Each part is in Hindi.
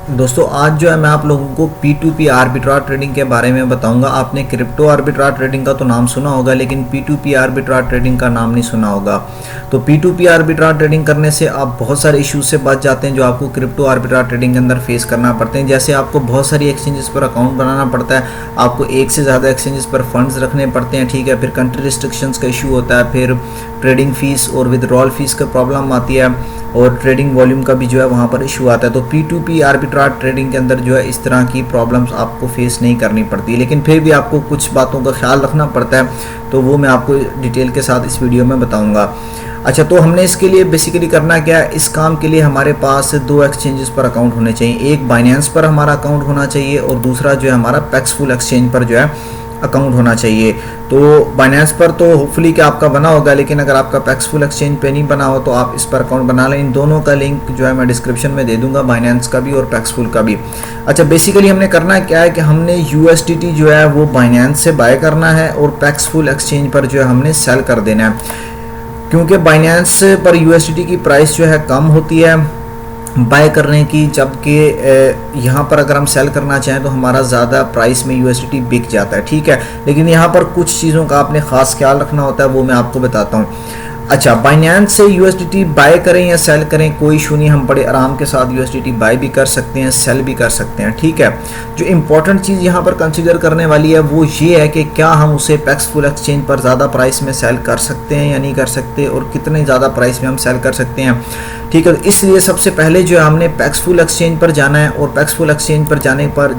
दोस्तों आज जो है मैं आप लोगों को P2P आर्बिट्राज ट्रेडिंग के बारे में बताऊंगा। आपने क्रिप्टो आर्बिट्राज ट्रेडिंग का तो नाम सुना होगा, लेकिन P2P आर्बिट्राज ट्रेडिंग का नाम नहीं सुना होगा। तो P2P आर्बिट्राज ट्रेडिंग करने से आप बहुत सारे इश्यूज से बच जाते हैं जो आपको क्रिप्टो आर्बिट्राज ट्रेडिंग के अंदर फेस करना पड़ते हैं। जैसे आपको बहुत सारी एक्सचेंजेस पर अकाउंट बनाना पड़ता है, आपको एक से ज़्यादा एक्सचेंजेस पर फंड्स रखने पड़ते हैं, ठीक है। फिर कंट्री रिस्ट्रिक्शंस का इशू होता है, फिर ट्रेडिंग फीस और विदड्रॉल फीस का प्रॉब्लम आती है, और ट्रेडिंग वॉल्यूम का भी जो है वहाँ पर इशू आता है। तो P2P आर्बिट्राज ट्रेडिंग के अंदर जो है इस तरह की प्रॉब्लम्स आपको फेस नहीं करनी पड़ती, लेकिन फिर भी आपको कुछ बातों का ख्याल रखना पड़ता है, तो वो मैं आपको डिटेल के साथ इस वीडियो में बताऊंगा। अच्छा, तो हमने इसके लिए बेसिकली करना क्या है, इस काम के लिए हमारे पास दो एक्सचेंजेस पर अकाउंट होने चाहिए। एक बाइनेंस पर हमारा अकाउंट होना चाहिए और दूसरा जो है हमारा पैक्सफुल एक्सचेंज पर जो है अकाउंट होना चाहिए। तो बाइनेंस पर तो होपफुली कि आपका बना होगा, लेकिन अगर आपका पैक्सफुल एक्सचेंज पे नहीं बना हो तो आप इस पर अकाउंट बना लें। इन दोनों का लिंक जो है मैं डिस्क्रिप्शन में दे दूंगा, बाइनेंस का भी और पैक्सफुल का भी। अच्छा, बेसिकली हमने करना क्या है कि हमने USDT जो है वो बाइनेंस से बाय करना है और पैक्सफुल एक्सचेंज पर जो है हमने सेल कर देना है, क्योंकि बाइनेंस पर USDT की प्राइस जो है कम होती है बाय करने की, जबकि यहाँ पर अगर हम सेल करना चाहें तो हमारा ज़्यादा प्राइस में USDT बिक जाता है, ठीक है। लेकिन यहाँ पर कुछ चीज़ों का आपने ख़ास ख्याल रखना होता है, वो मैं आपको बताता हूँ। अच्छा, बाइनेंस से USDT बाय करें या सेल करें कोई इशू नहीं, हम बड़े आराम के साथ USDT बाय भी कर सकते हैं, सेल भी कर सकते हैं, ठीक है। जो इम्पोर्टेंट चीज़ यहाँ पर कंसीडर करने वाली है वो ये है कि क्या हम उसे पैक्सफुल एक्सचेंज पर ज़्यादा प्राइस में सेल कर सकते हैं या नहीं कर सकते, और कितने ज़्यादा प्राइस में हम सेल कर सकते हैं, ठीक है। तो इसलिए सबसे पहले जो है हमने पैक्सफुल एक्सचेंज पर जाना है, और पैक्सफुल एक्सचेंज पर जाने पर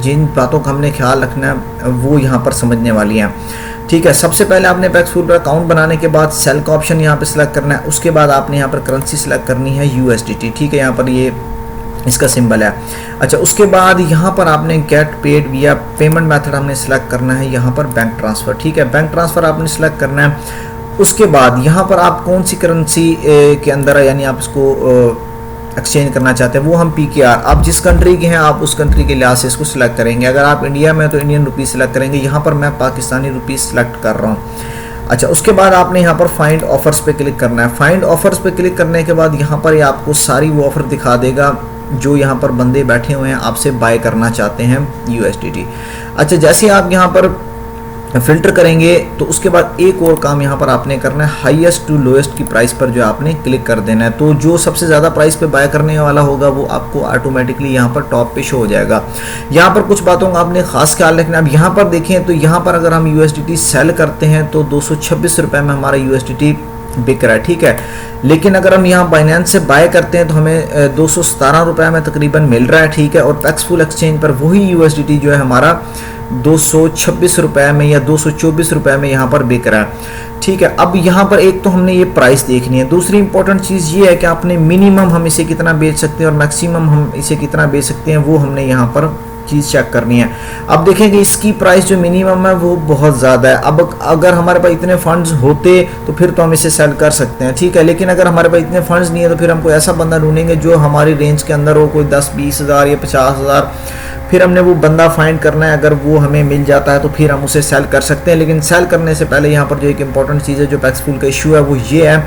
जिन बातों का हमने ख्याल रखना है वो यहाँ पर समझने वाली हैं, ठीक है। सबसे पहले आपने पैक्सफुल पर अकाउंट बनाने के बाद सेल का ऑप्शन यहाँ पे सिलेक्ट करना है। उसके बाद आपने यहाँ पर करेंसी सिलेक्ट करनी है USDT, ठीक है। यहाँ पर ये इसका सिंबल है। अच्छा, उसके बाद यहाँ पर आपने गेट पेड विया पेमेंट मेथड हमने सिलेक्ट करना है, यहाँ पर बैंक ट्रांसफ़र, ठीक है। बैंक ट्रांसफ़र आपने सिलेक्ट करना है। उसके बाद यहाँ पर आप कौन सी करेंसी के अंदर है, यानी आप इसको एक्सचेंज करना चाहते हैं, वो हम PKR, आप जिस कंट्री के हैं आप उस कंट्री के लिहाज से इसको सिलेक्ट करेंगे। अगर आप इंडिया में तो इंडियन रुपीज़ सिलेक्ट करेंगे, यहाँ पर मैं पाकिस्तानी रुपीज़ सिलेक्ट कर रहा हूँ। अच्छा, उसके बाद आपने यहाँ पर फाइंड ऑफर्स पे क्लिक करना है। फाइंड ऑफर्स पे क्लिक करने के बाद यहाँ पर आपको सारी वो ऑफ़र दिखा देगा जो यहाँ पर बंदे बैठे हुए हैं आपसे बाय करना चाहते हैं USDT। अच्छा, जैसे आप यहाँ पर फिल्टर करेंगे तो उसके बाद एक और काम यहाँ पर आपने करना है, हाईएस्ट टू लोएस्ट की प्राइस पर जो आपने क्लिक कर देना है। तो जो सबसे ज़्यादा प्राइस पे बाय करने वाला होगा वो आपको ऑटोमेटिकली यहाँ पर टॉप पे शो हो जाएगा। यहाँ पर कुछ बातों का आपने खास ख्याल रखना है। अब यहाँ पर देखें तो यहाँ पर अगर हम USDT सेल करते हैं तो 226 रुपये में हमारा USDT बिक रहा है, ठीक है। लेकिन अगर हम यहाँ बाइनेंस से बाय करते हैं तो हमें 217 रुपये में तकरीबन मिल रहा है, ठीक है। और पैक्सफुल एक्सचेंज पर वही USDT जो है हमारा 226 रुपये में या 224 रुपये में यहाँ पर बिक रहा है, ठीक है। अब यहाँ पर एक तो हमने ये प्राइस देखनी है, दूसरी इंपॉर्टेंट चीज़ ये है कि आपने मिनिमम हम इसे कितना बेच सकते हैं और मैक्सिमम हम इसे कितना बेच सकते हैं, वो हमने यहाँ पर चीज़ चेक करनी है। अब देखें कि इसकी प्राइस जो मिनिमम है वो बहुत ज़्यादा है। अब अगर हमारे पास इतने फंड्स होते तो फिर तो हम इसे सेल कर सकते हैं, ठीक है। लेकिन अगर हमारे पास इतने फंड्स नहीं है तो फिर हम कोई ऐसा बंदा ढूंढेंगे जो हमारी रेंज के अंदर हो, कोई 10-20 हज़ार या 50 हज़ार, फिर हमने वो बंदा फाइंड करना है। अगर वो हमें मिल जाता है तो फिर हम उसे सेल कर सकते हैं। लेकिन सेल करने से पहले यहाँ पर जो एक इंपॉर्टेंट चीज़ है, जो पैक्सफुल का इशू है, वो ये है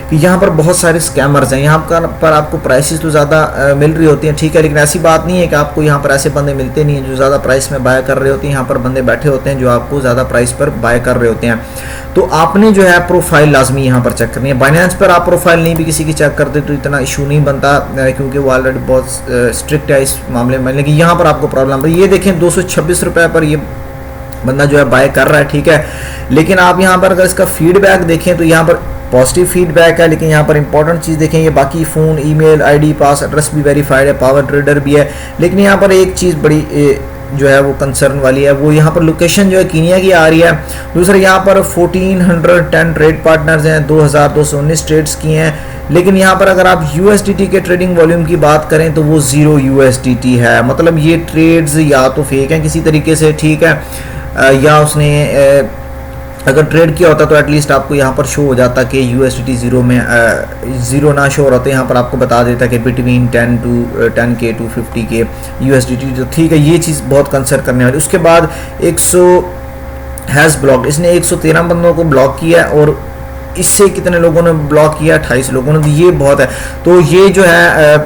कि यहाँ पर बहुत सारे स्कैमर्स हैं। यहाँ पर आपको प्राइसेस तो ज़्यादा मिल रही होती हैं, ठीक है, लेकिन ऐसी बात नहीं है कि आपको यहाँ पर ऐसे बंदे मिलते नहीं हैं जो ज़्यादा प्राइस में बाय कर रहे होते हैं। यहाँ पर बंदे बैठे होते हैं जो आपको ज़्यादा प्राइस पर बाय कर रहे होते हैं। तो आपने जो है प्रोफाइल लाजमी यहाँ पर चेक करनी है। बाइनेंस पर आप प्रोफाइल नहीं भी किसी की चेक करते तो इतना इशू नहीं बनता, क्योंकि वो ऑलरेडी बहुत स्ट्रिक्ट है इस मामले में। लेकिन यहाँ पर आपको प्रॉब्लम है। ये देखें 226 रुपये पर ये बंदा जो है बाय कर रहा है, ठीक है। लेकिन आप यहाँ पर अगर इसका फीडबैक देखें तो यहाँ पर पॉजिटिव फीडबैक है, लेकिन यहाँ पर इंपॉर्टेंट चीज़ देखें, ये बाकी फ़ोन, ईमेल ID, पास एड्रेस भी वेरीफाइड है, पावर ट्रेडर भी है। लेकिन यहाँ पर एक चीज़ बड़ी जो है वो कंसर्न वाली है, वो यहाँ पर लोकेशन जो है कीनिया की आ रही है। दूसरा यहाँ पर 1410 ट्रेड पार्टनर्स हैं, 2219 ट्रेड्स किए हैं। लेकिन यहाँ पर अगर आप USDT के ट्रेडिंग वॉल्यूम की बात करें तो वो 0 USDT है। मतलब ये ट्रेड्स या तो फेक हैं किसी तरीके से, ठीक है, या उसने अगर ट्रेड किया होता तो एटलीस्ट आपको यहाँ पर शो हो जाता कि USDT ज़ीरो ना शो हो रहा, तो यहाँ पर आपको बता देता कि between 10K to 50K USDT, तो ठीक है। ये चीज़ बहुत कंसर्न करने वाली। उसके बाद 100 हैज़ ब्लॉक, इसने 113 बंदों को ब्लॉक किया है, और इससे कितने लोगों ने ब्लॉक किया, 28 लोगों ने, तो ये बहुत है। तो ये जो है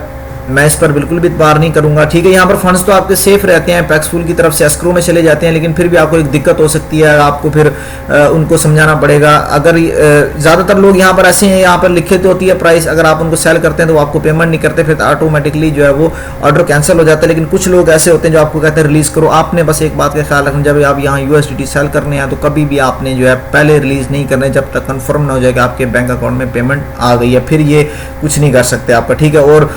मैं इस पर बिल्कुल भी इतबार नहीं करूंगा, ठीक है। यहाँ पर फंड्स तो आपके सेफ रहते हैं, पैक्सफुल की तरफ से एस्क्रो में चले जाते हैं, लेकिन फिर भी आपको एक दिक्कत हो सकती है, आपको फिर उनको समझाना पड़ेगा। अगर ज़्यादातर लोग यहाँ पर ऐसे हैं, यहाँ पर लिखित होती है प्राइस, अगर आप उनको सेल करते हैं तो वो आपको पेमेंट नहीं करते, फिर ऑटोमेटिकली जो है वो ऑर्डर कैंसिल हो जाता है। लेकिन कुछ लोग ऐसे होते हैं जो आपको कहते हैं रिलीज करो। आपने बस एक बात का ख्याल रखना, जब आप यहाँ USDT सेल करने हैं तो कभी भी आपने जो है पहले रिलीज नहीं करने जब तक कंफर्म ना हो जाएगा आपके बैंक अकाउंट में पेमेंट आ गई है, फिर ये कुछ नहीं कर सकते आपका, ठीक है। और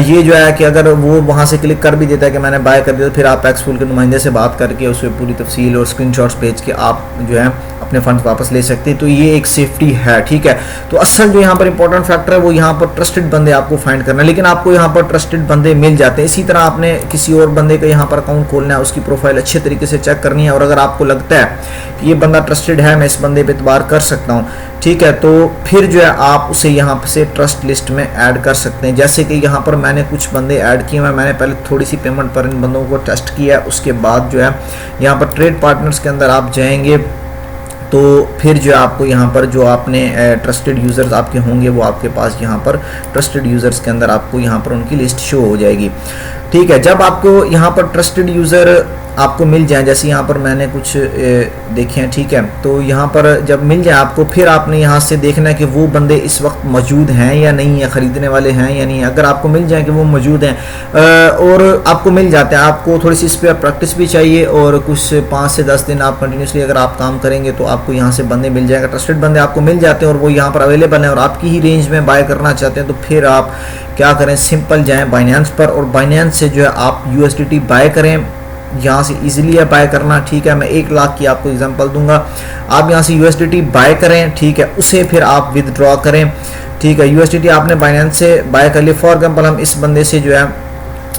ये जो है कि अगर वो वहाँ से क्लिक कर भी देता है कि मैंने बाय कर दिया, तो फिर आप पैक्सफुल के नुमाइंदे से बात करके उससे पूरी तफसील और स्क्रीनशॉट्स भेज के आप जो है अपने फंड्स वापस ले सकते हैं। तो ये एक सेफ्टी है, ठीक है। तो असल जो यहाँ पर इंपॉर्टेंट फैक्टर है वो यहाँ पर ट्रस्टेड बंदे आपको फाइंड करना है, लेकिन आपको यहाँ पर ट्रस्टेड बंदे मिल जाते हैं। इसी तरह आपने किसी और बंदे का यहाँ पर अकाउंट खोलना है, उसकी प्रोफाइल अच्छे तरीके से चेक करनी है, और अगर आपको लगता है कि ये बंदा ट्रस्टेड है, मैं इस बंदे पर एतबार कर सकता हूँ, ठीक है, तो फिर जो है आप उसे यहाँ से ट्रस्ट लिस्ट में ऐड कर सकते हैं। जैसे कि यहाँ पर मैंने कुछ बंदे ऐड किए हैं, मैंने पहले थोड़ी सी पेमेंट पर इन बंदों को टेस्ट किया है, उसके बाद जो है यहाँ पर ट्रेड पार्टनर्स के अंदर आप जाएंगे तो फिर जो है आपको यहाँ पर जो आपने ट्रस्टेड यूज़र्स आपके होंगे वो आपके पास यहाँ पर ट्रस्टेड यूज़र्स के अंदर आपको यहाँ पर उनकी लिस्ट शो हो जाएगी, ठीक है। जब आपको यहाँ पर ट्रस्टेड यूज़र आपको मिल जाए, जैसे यहाँ पर मैंने कुछ देखे हैं, ठीक है, तो यहाँ पर जब मिल जाए आपको, फिर आपने यहाँ से देखना है कि वो बंदे इस वक्त मौजूद हैं या नहीं है, ख़रीदने वाले हैं या नहीं। अगर आपको मिल जाए कि वो मौजूद हैं और आपको मिल जाते हैं, आपको थोड़ी सी इस पर प्रैक्टिस भी चाहिए, और कुछ 5 से 10 दिन आप कंटिन्यूसली अगर आप काम करेंगे तो आपको यहाँ से बंदे मिल जाएगा, ट्रस्टेड बंदे आपको मिल जाते हैं और वो यहाँ पर अवेलेबल हैं और आपकी ही रेंज में बाय करना चाहते हैं। तो फिर आप क्या करें, सिंपल जाएँ बाइनेंस पर, और बाइनेंस से जो है आप USDT बाय करें। यहाँ से इजीली है बाय करना, ठीक है। मैं 1 लाख की आपको एग्जांपल दूंगा, आप यहाँ से USDT बाय करें, ठीक है, उसे फिर आप विदड्रॉ करें, ठीक है। USDT आपने बाइनेंस से बाय कर लिया, फॉर एग्जांपल हम इस बंदे से जो है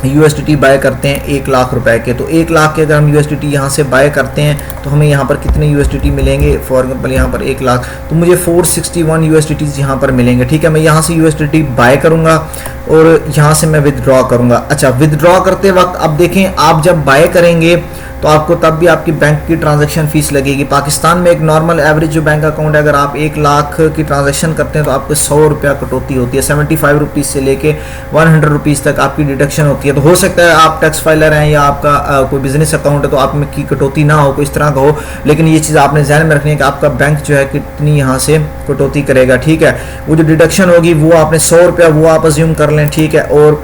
USDT बाय करते हैं 1 लाख रुपए के, तो 1 लाख के अगर हम USDT यहाँ से बाय करते हैं तो हमें यहाँ पर कितने USDT मिलेंगे, फॉर एग्जांपल यहाँ पर 1 लाख, तो मुझे 461 USDT यहाँ पर मिलेंगे, ठीक है। मैं यहाँ से USDT बाय करूँगा और यहाँ से मैं विदड्रॉ करूँगा। अच्छा, विदड्रॉ करते वक्त अब देखें, आप जब बाय करेंगे तो आपको तब भी आपकी बैंक की ट्रांजैक्शन फीस लगेगी। पाकिस्तान में एक नॉर्मल एवरेज जो बैंक अकाउंट है, अगर आप 1 लाख की ट्रांजैक्शन करते हैं तो आपको 100 रुपया कटौती होती है, 75 रुपीज़ से लेके 100 रुपीज़ तक आपकी डिडक्शन होती है। तो हो सकता है आप टैक्स फाइलर हैं या आपका कोई बिजनेस अकाउंट है तो आप में की कटौती ना हो, कोई इस तरह का हो, लेकिन ये चीज़ आपने ध्यान में रखनी है कि आपका बैंक जो है कितनी यहाँ से कटौती करेगा, ठीक है। वो जो डिडक्शन होगी वो आपने 100 रुपया वो आप अज्यूम कर लें, ठीक है। और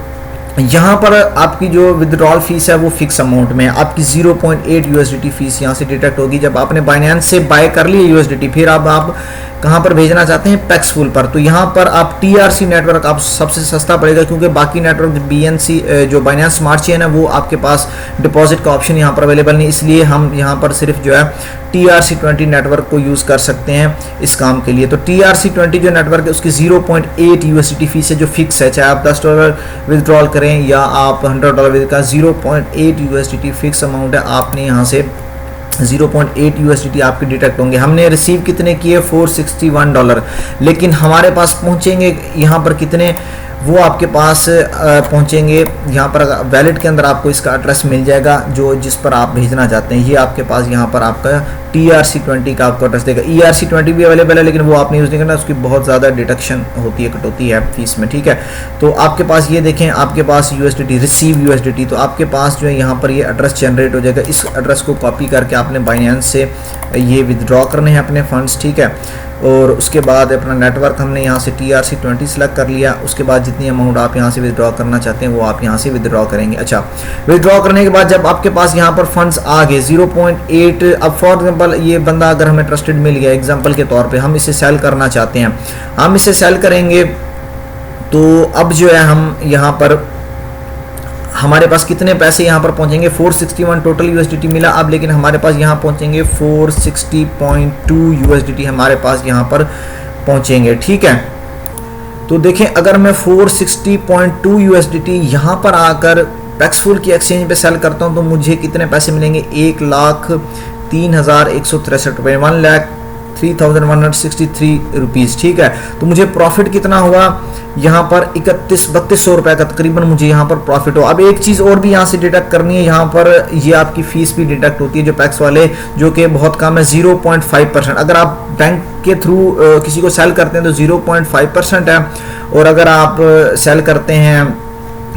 यहाँ पर आपकी जो विदड्रॉल फीस है वो फिक्स अमाउंट में है, आपकी 0.8 USDT फीस यहाँ से डिडक्ट होगी। जब आपने बाइनेंस से बाय कर लिए USDT, फिर अब आप कहाँ पर भेजना चाहते हैं, पैक्सफुल पर, तो यहाँ पर आप TRC नेटवर्क आप सबसे सस्ता पड़ेगा, क्योंकि बाकी नेटवर्क BNC जो बाइनेंस स्मार्ट चेन है वो आपके पास डिपॉजिट का ऑप्शन यहाँ पर अवेलेबल नहीं, इसलिए हम यहाँ पर सिर्फ जो है TRC20 नेटवर्क को यूज़ कर सकते हैं इस काम के लिए। तो TRC20 जो नेटवर्क है उसकी 0.8 USDT फीस है जो फिक्स है, चाहे आप $10 विदड्रॉल करें या आप $100 विद का 0.8 USDT फिक्स अमाउंट है, आपने यहाँ से 0.8 USDT आपके डिटेक्ट होंगे। हमने रिसीव कितने किए, $461, लेकिन हमारे पास पहुंचेंगे यहाँ पर कितने, वो आपके पास पहुंचेंगे यहाँ पर वैलेट के अंदर आपको इसका एड्रेस मिल जाएगा जो जिस पर आप भेजना चाहते हैं, ये आपके पास यहाँ पर आपका TRC20 का आपको एड्रेस देगा। ERC20 भी अवेलेबल है, लेकिन वो आपने यूज़ नहीं करना, उसकी बहुत ज़्यादा डिडक्शन होती है, कटौती है फीस में, ठीक है। तो आपके पास ये देखें, आपके पास USDT रिसीव USDT, तो आपके पास जो है यहाँ पर ये एड्रेस जनरेट हो जाएगा। इस एड्रेस को कॉपी करके आपने बाइनेंस से ये विदड्रॉ करने हैं अपने फंड्स, ठीक है। और उसके बाद अपना नेटवर्क हमने यहाँ से TRC20 सेलेक्ट कर लिया, उसके बाद जितनी अमाउंट आप यहाँ से विदड्रॉ करना चाहते हैं वो आप यहाँ से विदड्रॉ करेंगे। अच्छा, विदड्रॉ करने के बाद जब आपके पास यहाँ पर फंड्स आ गए 0.8, अब फॉर एग्जांपल ये बंदा अगर हमें ट्रस्टेड मिल गया, एग्जांपल के तौर पे हम इसे सेल करना चाहते हैं, हम इसे सेल करेंगे तो अब जो है हम यहाँ पर हमारे पास कितने पैसे यहाँ पर पहुँचेंगे, 461 टोटल USDT मिला अब, लेकिन हमारे पास यहाँ पहुँचेंगे 460.2 USDT हमारे पास यहाँ पर पहुँचेंगे, ठीक है। तो देखें, अगर मैं 460.2 USDT यहाँ पर आकर पैक्सफुल की एक्सचेंज पे सेल करता हूँ तो मुझे कितने पैसे मिलेंगे, 1,03,163 रुपये, 1,03,163 रुपीज़, ठीक है। तो मुझे प्रॉफिट कितना हुआ यहाँ पर 31-32 रुपये का तकरीबन मुझे यहाँ पर प्रॉफिट हो। अब एक चीज़ और भी यहाँ से डिडक्ट करनी है, यहाँ पर ये आपकी फ़ीस भी डिडक्ट होती है जो पैक्स वाले, जो कि बहुत कम है, 0.5%। अगर आप बैंक के थ्रू किसी को सेल करते हैं तो 0.5% है, और अगर आप सेल करते हैं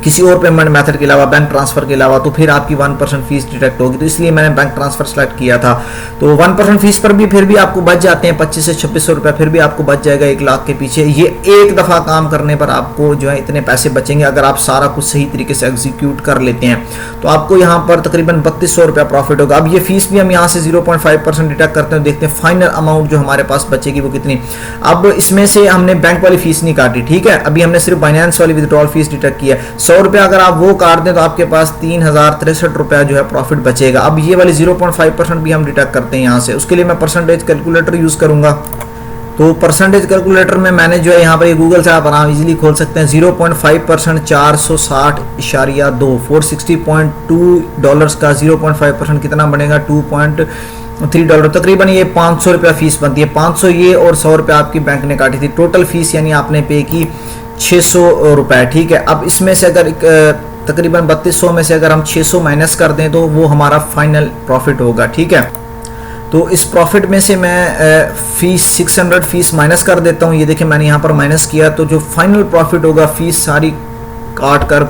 किसी और पेमेंट मेथड के अलावा, बैंक ट्रांसफर के अलावा, तो फिर आपकी 1% फीस डिडक्ट होगी। तो इसलिए मैंने बैंक ट्रांसफर सेलेक्ट किया था। तो 1% फीस पर भी फिर भी आपको बच जाते हैं 25 से 2600 रुपये, फिर भी आपको बच जाएगा 1 लाख के पीछे। ये एक दफ़ा काम करने पर आपको जो है इतने पैसे बचेंगे अगर आप सारा कुछ सही तरीके से एग्जीक्यूट कर लेते हैं। तो आपको यहाँ पर तकरीबन 3200 रुपया प्रॉफिट होगा। अब ये फीस भी हम यहाँ से 0.5% डिडक्ट करते हैं, देखते हैं फाइनल अमाउंट जो हमारे पास बचेगी वो कितनी। अब इसमें से हमने बैंक वाली फीस नहीं काटी, ठीक है, अभी हमने सिर्फ बाइनेंस वाली विड्रॉल फीस डिडक्ट किया है। 100 रुपया अगर आप वो काट दें तो आपके पास 3063 रुपया जो है प्रॉफिट बचेगा। अब ये वाली 0.5% भी हम डिडक्ट करते हैं यहाँ से, उसके लिए मैं परसेंटेज कैलकुलेटर यूज करूंगा। तो परसेंटेज कैलकुलेटर में मैंने जो है यहाँ पर गूगल से आप आराम इजीली खोल सकते हैं। 0.5% 460.2 $460.2 का 0.5% कितना बनेगा, $2.3। तकरीबन ये 500 रुपया फीस बनती है। 500 ये और 100 रुपया आपकी बैंक ने काटी थी, टोटल फीस यानी आपने पे की 600 रुपये, ठीक है। अब इसमें से अगर तकरीबन 3200 में से अगर हम 600 माइनस कर दें तो वो हमारा फाइनल प्रॉफिट होगा, ठीक है। तो इस प्रॉफिट में से मैं फीस 600 फीस माइनस कर देता हूँ। ये देखिए मैंने यहाँ पर माइनस किया, तो जो फाइनल प्रॉफिट होगा फीस सारी काट कर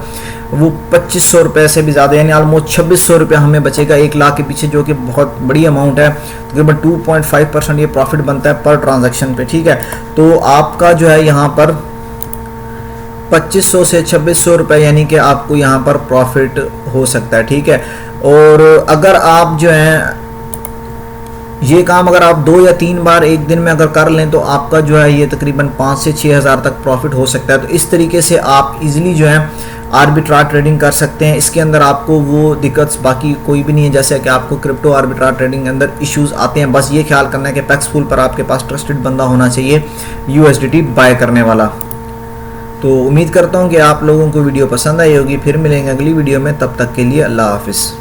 वो 2500 रुपये से भी ज़्यादा, यानी ऑलमोस्ट 2600 रुपया हमें बचेगा 1 लाख के पीछे, जो कि बहुत बड़ी अमाउंट है। तकरीबन 2.5% ये प्रॉफिट बनता है पर ट्रांजैक्शन पे, ठीक है। तो आपका जो है यहाँ पर 2500 से 2600 रुपये यानी कि आपको यहाँ पर प्रॉफिट हो सकता है, ठीक है। और अगर आप जो है ये काम अगर आप 2 या 3 बार एक दिन में अगर कर लें तो आपका जो है ये तकरीबन 5 से 6 हज़ार तक प्रॉफिट हो सकता है। तो इस तरीके से आप इजीली जो है आर्बिट्राज ट्रेडिंग कर सकते हैं। इसके अंदर आपको वो दिक्कत बाकी कोई भी नहीं है, जैसे कि आपको क्रिप्टो आर्बिट्राज ट्रेडिंग के अंदर इश्यूज आते हैं। बस ये ख्याल करना है कि पैक्सफुल पर आपके पास ट्रस्टेड बंदा होना चाहिए USDT बाय करने वाला। तो उम्मीद करता हूँ कि आप लोगों को वीडियो पसंद आई होगी। फिर मिलेंगे अगली वीडियो में, तब तक के लिए अल्लाह हाफिज़।